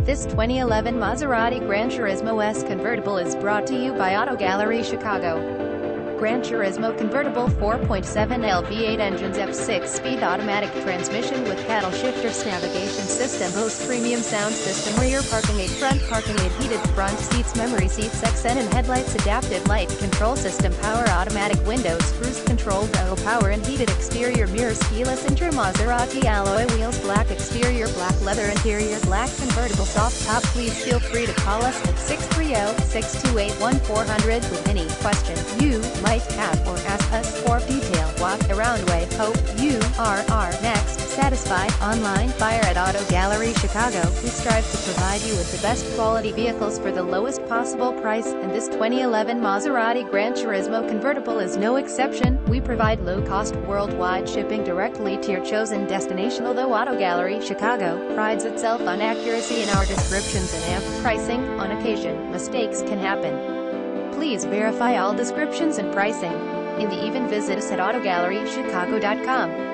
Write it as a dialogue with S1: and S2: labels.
S1: This 2011 Maserati GranTurismo S convertible is brought to you by Auto Gallery Chicago. GranTurismo convertible 4.7L V8 engines, F6-speed automatic transmission with paddle shifters, navigation system, Bose premium sound system, rear parking aid, front parking aid, heated front seats, memory seats, XN and headlights, adaptive light control system, power automatic windows, cruise control, auto power and heated exterior mirrors, keyless entry, Maserati alloy wheels, black exterior, black leather interior, black convertible soft top. Please feel free to call us at 630-628-1400 with any question you might have or ask us for detail. Walk around way. Hope you are next satisfied. Online buyer at Auto Gallery Chicago. We strive to provide you with the best quality vehicles for the lowest possible price, and this 2011 Maserati GranTurismo convertible is no exception. We provide low-cost worldwide shipping directly to your chosen destination. Although Auto Gallery Chicago prides itself on accuracy in our descriptions and ample pricing, on occasion, mistakes can happen. Please verify all descriptions and pricing. In the even, visit us at AutoGalleryChicago.com.